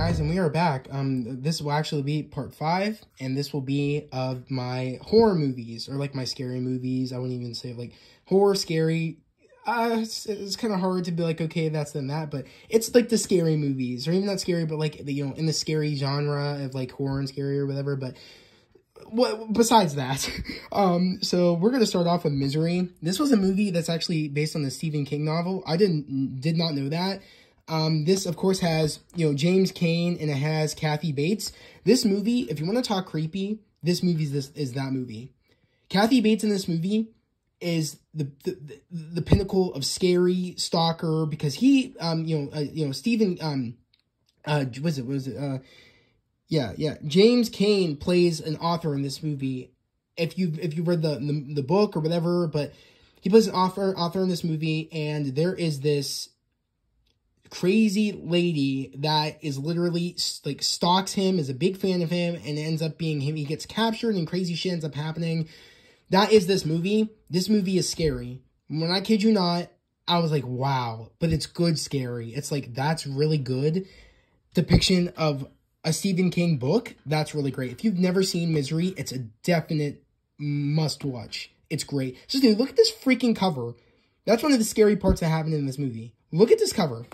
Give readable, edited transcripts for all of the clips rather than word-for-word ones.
guys, and we are back. This will actually be part 5, and this will be of my horror movies, or like my scary movies. I wouldn't even say like horror, scary. It's kind of hard to be like, okay, that's then that, but it's like the scary movies, or even not scary, but like the, in the scary genre of like horror and scary or whatever. But what besides that, so we're gonna start off with Misery. This was a movie that's actually based on the Stephen King novel. I did not know that. This, of course, has, James Cain, and it has Kathy Bates. This movie, if you want to talk creepy, this movie is that movie. Kathy Bates in this movie is the pinnacle of scary stalker, because he, Stephen, James Cain plays an author in this movie. If you read the book or whatever, but he plays an author in this movie, and there is this crazy lady that is literally like stalks him, is a big fan of him, and ends up being him. He gets captured and crazy shit ends up happening. That is this movie. This movie is scary. When I kid you not, I was like, wow, but it's good scary. It's like, that's really good depiction of a Stephen King book. That's really great. If you've never seen Misery, it's a definite must watch. It's great. Just dude, look at this freaking cover. That's one of the scary parts that happened in this movie. Look at this cover.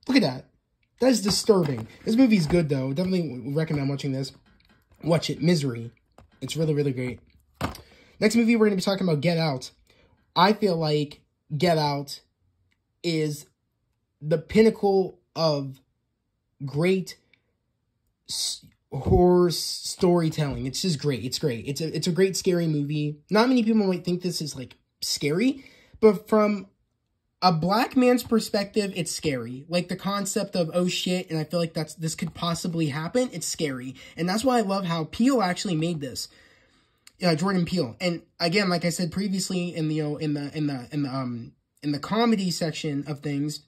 Look at that. That is disturbing. This movie is good, though. Definitely recommend watching this. Watch it. Misery. It's really, really great. Next movie, we're going to be talking about Get Out. I feel like Get Out is the pinnacle of great horror storytelling. It's just great. It's great. It's a great scary movie. Not many people might think this is, like, scary, but from a black man's perspective, it's scary. Like, the concept of, oh shit, and I feel like this could possibly happen, it's scary. And that's why I love how Peele actually made this. Jordan Peele. And again, like I said previously in the in the comedy section of things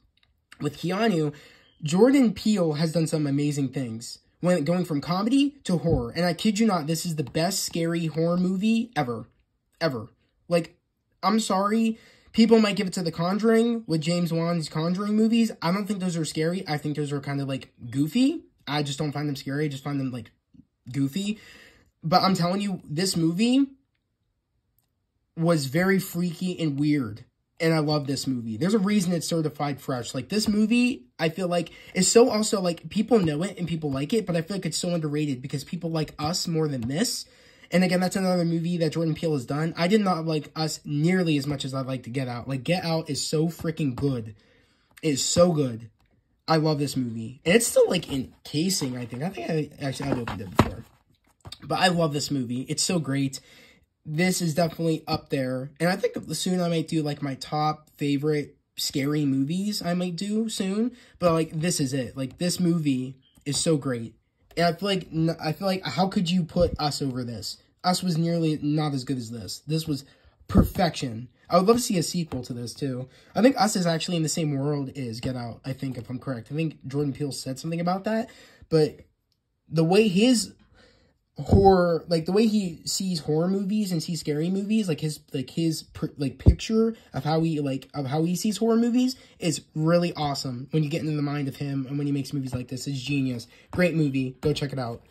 with Keanu, Jordan Peele has done some amazing things when going from comedy to horror. And I kid you not, this is the best scary horror movie ever. Ever. Like, I'm sorry, people might give it to The Conjuring with James Wan's Conjuring movies. I don't think those are scary. I think those are kind of, like, goofy. I just don't find them scary. I just find them, like, goofy. But I'm telling you, this movie was very freaky and weird. And I love this movie. There's a reason it's certified fresh. Like, this movie, I feel like, is so also, like, people know it and people like it. But I feel like it's so underrated because people like Us more than this. And again, that's another movie that Jordan Peele has done. I did not like Us nearly as much as I'd like to Get Out. Like, Get Out is so freaking good. It is so good. I love this movie. And it's still, like, in casing, I think. I've opened it before. But I love this movie. It's so great. This is definitely up there. And I think soon I might do, like, my top favorite scary movies I might do soon. But, like, this is it. Like, this movie is so great. And I feel like, how could you put Us over this? Us was nearly not as good as this. This was perfection. I would love to see a sequel to this, too. I think Us is actually in the same world as Get Out, I think, if I'm correct. I think Jordan Peele said something about that. But the way his horror, like, the way he sees horror movies and sees scary movies, like, his picture of how he sees horror movies is really awesome when you get into the mind of him and when he makes movies like this. It's genius. Great movie. Go check it out.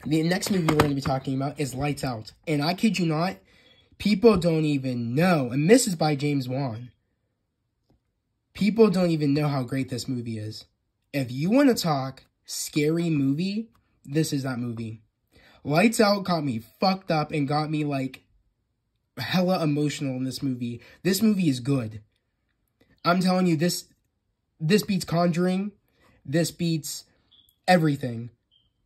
The next movie we're going to be talking about is Lights Out. And I kid you not, people don't even know, and this is by James Wan. People don't even know how great this movie is. If you want to talk scary movie, this is that movie. Lights Out got me fucked up and got me, like, hella emotional in this movie. This movie is good. I'm telling you, this beats Conjuring. This beats everything.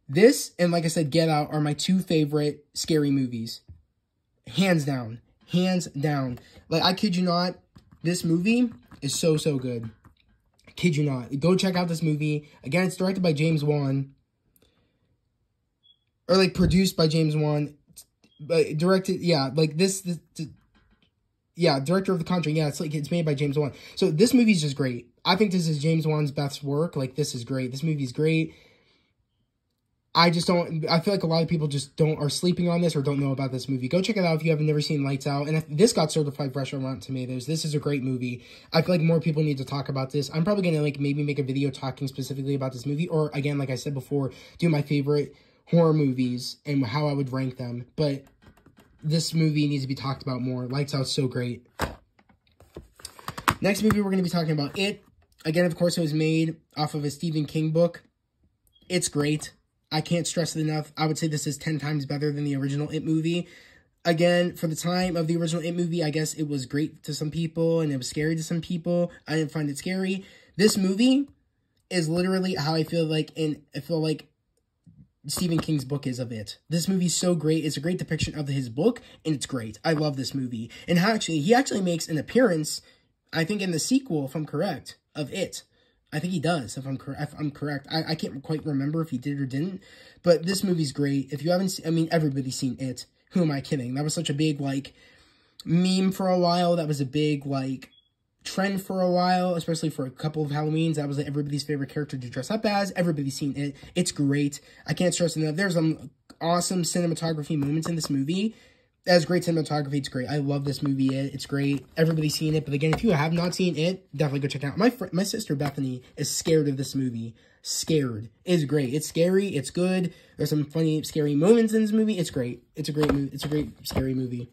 This, and like I said, Get Out are my two favorite scary movies. Hands down. Hands down. Like, I kid you not, this movie is so, so good. I kid you not. Go check out this movie. Again, it's directed by James Wan. Or, like, produced by James Wan. Directed, yeah, like, yeah, director of The Conjuring. Yeah, it's made by James Wan. So, this movie's just great. I think this is James Wan's best work. Like, this is great. This movie's great. I just don't, I feel like a lot of people just are sleeping on this or don't know about this movie. Go check it out if you haven't never seen Lights Out. And this got certified fresh on Rotten Tomatoes. This is a great movie. I feel like more people need to talk about this. I'm probably going to like maybe make a video talking specifically about this movie. Or again, like I said before, do my favorite horror movies and how I would rank them. But this movie needs to be talked about more. Lights Out's so great. Next movie we're going to be talking about, It. Again, of course, it was made off of a Stephen King book. It's great. I can't stress it enough. I would say this is 10 times better than the original It movie. Again, for the time of the original It movie, I guess it was great to some people and it was scary to some people. I didn't find it scary. This movie is literally how I feel like Stephen King's book is of It. This movie's so great. It's a great depiction of his book, and it's great. I love this movie. And he actually makes an appearance, I think, in the sequel, if I'm correct, of It. I think he does, if I'm correct. I can't quite remember if he did or didn't. But this movie's great. If you haven't seen, I mean, everybody's seen It. Who am I kidding? That was such a big, like, meme for a while. That was a big, like, trend for a while, especially for a couple of Halloweens. That was like everybody's favorite character to dress up as. Everybody's seen It. It's great. I can't stress enough. There's some awesome cinematography moments in this movie. That's great cinematography. It's great. I love this movie. It's great. Everybody's seen it. But again, if you have not seen It, definitely go check it out. My sister Bethany is scared of this movie. Scared. It's great. It's scary. It's good. There's some funny, scary moments in this movie. It's great. It's a great movie. It's a great, scary movie.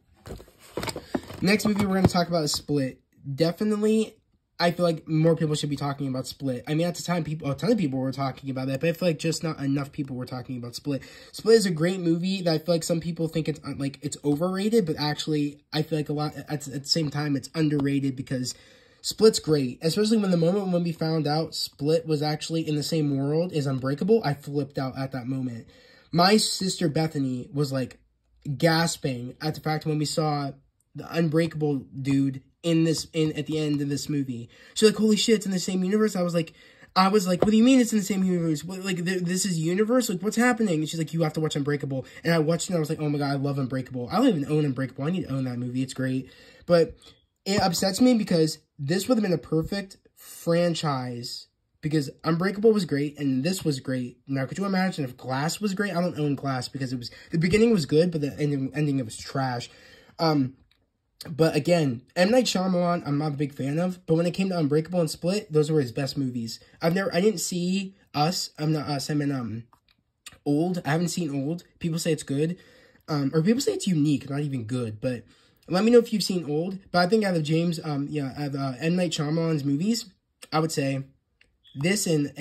Next movie we're going to talk about is Split. Definitely, I feel like more people should be talking about Split. I mean, at the time, a ton of people were talking about that, but I feel like just not enough people were talking about Split. Split is a great movie that I feel like some people think it's overrated, but actually, I feel like a lot, at the same time, it's underrated because Split's great. Especially when we found out Split was actually in the same world as Unbreakable, I flipped out at that moment. My sister Bethany was like gasping at the fact when we saw the Unbreakable dude at the end of this movie. She's like, holy shit, it's in the same universe. I was like, what do you mean it's in the same universe? What, like, this is universe? Like, what's happening? And she's like, you have to watch Unbreakable. And I watched it and I was like, oh my god, I love Unbreakable. I don't even own Unbreakable. I need to own that movie. It's great. But it upsets me because this would have been a perfect franchise because Unbreakable was great and this was great. Now, could you imagine if Glass was great? I don't own Glass because the beginning was good, but the ending it was trash. But again, M. Night Shyamalan, I'm not a big fan of. But when it came to Unbreakable and Split, those were his best movies. I didn't see Us. I'm not Us. I mean, Old. I haven't seen Old. People say it's good. Or people say it's unique, not even good. But let me know if you've seen Old. But I think out of M. Night Shyamalan's movies, I would say this and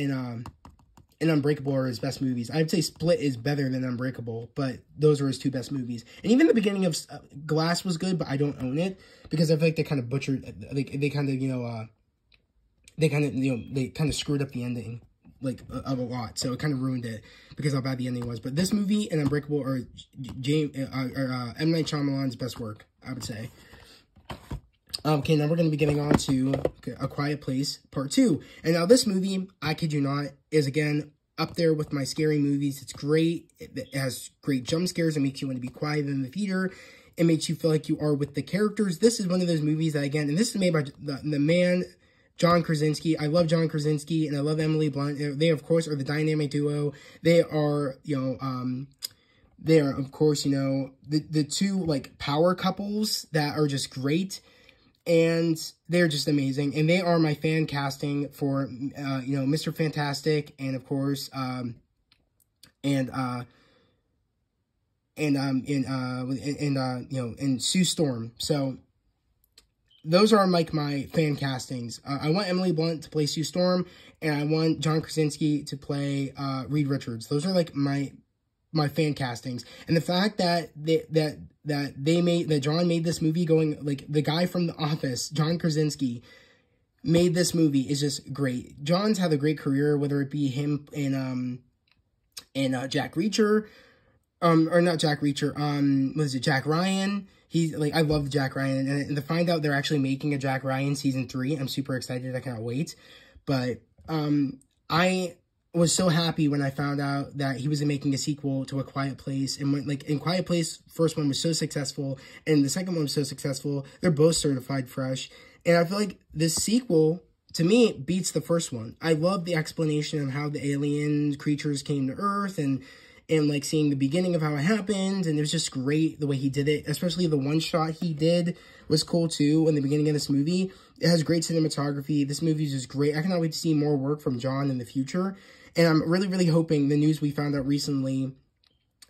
Unbreakable are his best movies. I'd say Split is better than Unbreakable, but those are his two best movies. And even the beginning of Glass was good, but I don't own it because I feel like they kind of butchered, they kind of screwed up the ending, like of a lot. So it kind of ruined it because how bad the ending was. But this movie and Unbreakable are M. Night Shyamalan's best work, I would say. Okay, now we're going to be getting on to A Quiet Place Part 2. And now this movie, I kid you not, is again up there with my scary movies. It's great. It has great jump scares. It makes you want to be quiet in the theater. It makes you feel like you are with the characters. This is one of those movies that, again, and this is made by the man, John Krasinski. I love John Krasinski and I love Emily Blunt. They, of course, are the dynamic duo. They are, they are, of course, the two, like, power couples that are just great. And they're just amazing. And they are my fan casting for, Mr. Fantastic and, of course, and Sue Storm. So those are like my fan castings. I want Emily Blunt to play Sue Storm, and I want John Krasinski to play Reed Richards. Those are like my fan castings. And the fact that John made this movie going, like, the guy from The Office, John Krasinski, made this movie is just great. John's had a great career, whether it be him in Jack Reacher, or not Jack Reacher, what is it, Jack Ryan. I love Jack Ryan, and to find out they're actually making a Jack Ryan season 3, I'm super excited. I cannot wait. But, I was so happy when I found out that he was making a sequel to A Quiet Place. And when, in Quiet Place, first one was so successful, and the second one was so successful, they're both certified fresh. And I feel like this sequel, to me, beats the first one. I love the explanation of how the alien creatures came to Earth, and and like seeing the beginning of how it happened, and it was just great the way he did it, especially the one shot he did was cool too in the beginning of this movie. It has great cinematography. This movie is just great. I cannot wait to see more work from John in the future, and I'm really, really hoping the news we found out recently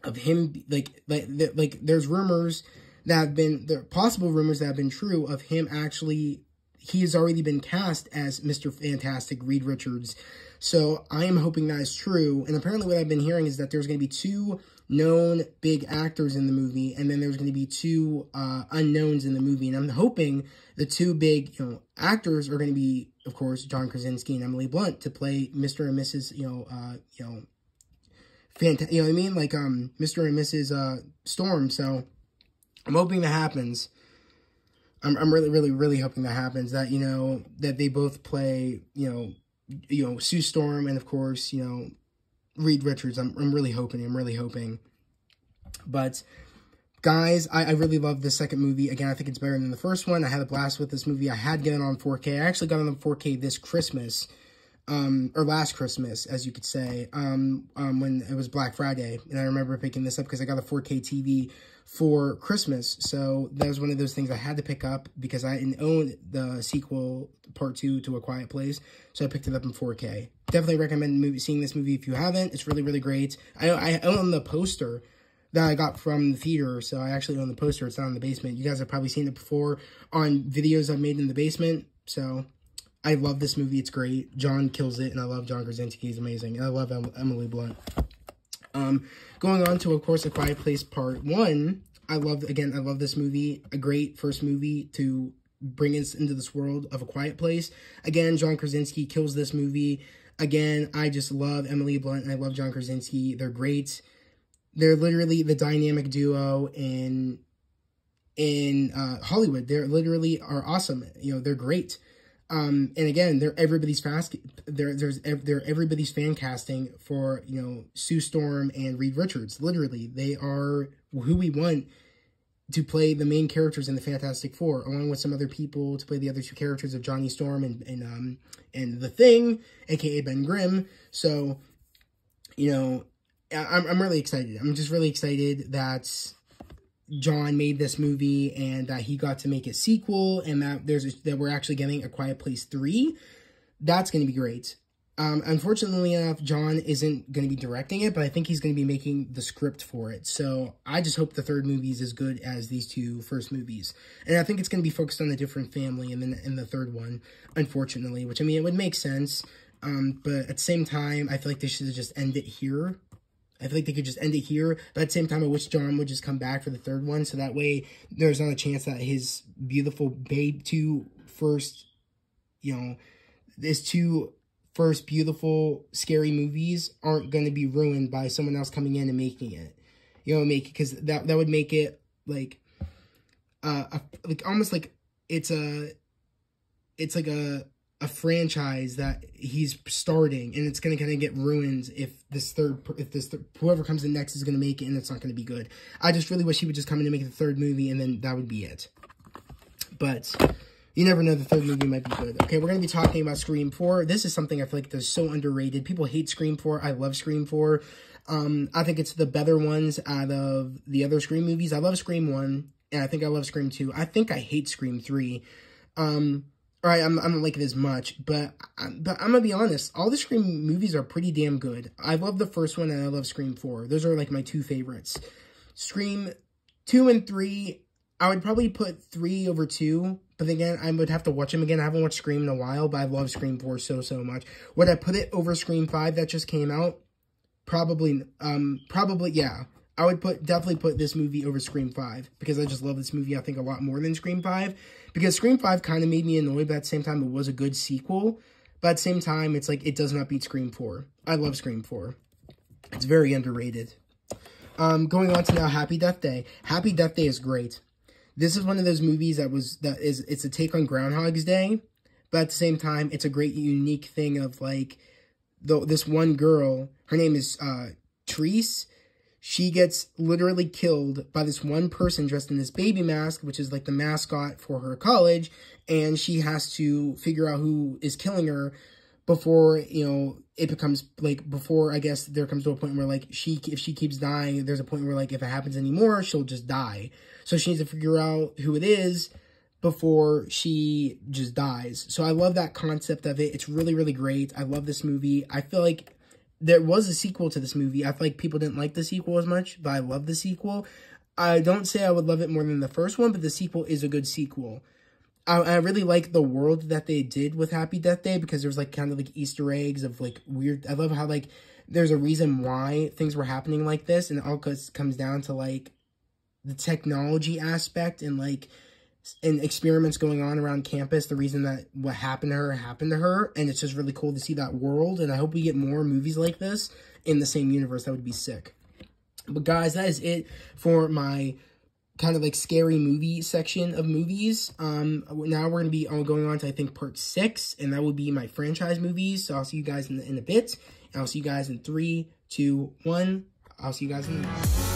of him, like there's rumors that have been, there are possible rumors that have been true of him actually, he has already been cast as Mr. Fantastic, Reed Richards. So I am hoping that is true. And apparently what I've been hearing is that there's going to be 2 known big actors in the movie, and then there's going to be 2 unknowns in the movie. And I'm hoping the 2 big, actors are going to be, of course, John Krasinski and Emily Blunt to play Mr. and Mrs. You know what I mean? Like Mr. and Mrs. Storm. So I'm hoping that happens. I'm really, really, really hoping that happens. That that they both play Sue Storm, and of course, Reed Richards. I'm really hoping. I'm really hoping. But, guys, I really love this second movie. Again, I think it's better than the first one. I had a blast with this movie. I had gotten it on 4K. I actually got it on 4K this Christmas, or last Christmas, as you could say, when it was Black Friday. And I remember picking this up because I got a 4K TV for Christmas. So that was one of those things I had to pick up because I didn't own the sequel, part 2 to A Quiet Place. So I picked it up in 4K. Definitely recommend seeing this movie if you haven't. It's really, really great. I own the poster that I got from the theater. So I actually own the poster. It's down in the basement. You guys have probably seen it before on videos I've made in the basement. So I love this movie. It's great. John kills it, and I love John Krasinski. He's amazing. And I love Emily Blunt. Going on to, of course, A Quiet Place Part 1. I love this movie. A great first movie to bring us into this world of A Quiet Place. Again, John Krasinski kills this movie. Again, I just love Emily Blunt, and I love John Krasinski. They're great. They're literally the dynamic duo in Hollywood. They're literally are awesome. They're great. And again, they're everybody's they're everybody's fan casting for, Sue Storm and Reed Richards. Literally, they are who we want to play the main characters in the Fantastic Four, along with some other people to play the other 2 characters of Johnny Storm and The Thing, aka Ben Grimm. So, I'm really excited. I'm just really excited that John made this movie and that he got to make a sequel, and that we're actually getting A Quiet Place 3. That's going to be great. Unfortunately enough, John isn't going to be directing it, but I think he's going to be making the script for it. So I just hope the third movie is as good as these 2 first movies. And I think it's going to be focused on a different family in the third one, unfortunately, which, I mean, it would make sense. But at the same time, I feel like they should just end it here. I feel like they could just end it here, but at the same time, I wish John would just come back for the third one, so that way there's not a chance that his beautiful his 2 first beautiful, scary movies aren't going to be ruined by someone else coming in and making it. Because that would make it like almost like it's like a franchise that he's starting, and it's going to kind of get ruined if whoever comes in next is going to make it, and it's not going to be good. I just really wish he would just come in and make the third movie, and then that would be it. But you never know, the third movie might be good. Okay, we're going to be talking about Scream 4. This is something I feel like that's so underrated. People hate Scream 4. I love Scream 4. I think it's the better ones out of the other Scream movies. I love Scream 1, and I think I love Scream 2. I think I hate Scream 3. Alright, I don't like it as much, but I'm gonna be honest, all the Scream movies are pretty damn good. I love the first one, and I love Scream 4. Those are, like, my 2 favorites. Scream 2 and 3, I would probably put 3 over 2, but again, I would have to watch them again. I haven't watched Scream in a while, but I love Scream 4 so much. Would I put it over Scream 5 that just came out? Probably, yeah. I would definitely put this movie over Scream 5, because I just love this movie, I think, a lot more than Scream 5, because Scream 5 kind of made me annoyed, but at the same time, it was a good sequel, but at the same time, it's like, it does not beat Scream 4. I love Scream 4. It's very underrated. Going on to now Happy Death Day. Happy Death Day is great. This is one of those movies it's a take on Groundhog's Day, but at the same time, it's a great, unique thing of, like, this one girl, her name is, Treese. She gets literally killed by this one person dressed in this baby mask, which is like the mascot for her college, and she has to figure out who is killing her before, you know, it becomes, like, before, I guess, there comes to a point where, like, if she keeps dying, there's a point where, like, if it happens anymore, she'll just die. So she needs to figure out who it is before she just dies. So I love that concept of it. It's really, really great. I love this movie. I feel like there was a sequel to this movie. I feel like people didn't like the sequel as much, but I love the sequel. I don't say I would love it more than the first one, but the sequel is a good sequel. I really like the world that they did with Happy Death Day, because there's, like, kind of, like, Easter eggs of, like, weird... I love how, like, there's a reason why things were happening like this, and it all comes down to, like, the technology aspect and, like, and experiments going on around campus, the reason that what happened to her, and it's just really cool to see that world, and I hope we get more movies like this in the same universe. That would be sick. But, guys, that is it for my kind of like scary movie section of movies. Now we're going to be going on to, I think, part 6, and that will be my franchise movies. So I'll see you guys in a bit, and I'll see you guys in 3, 2, 1. I'll see you guys in a minute.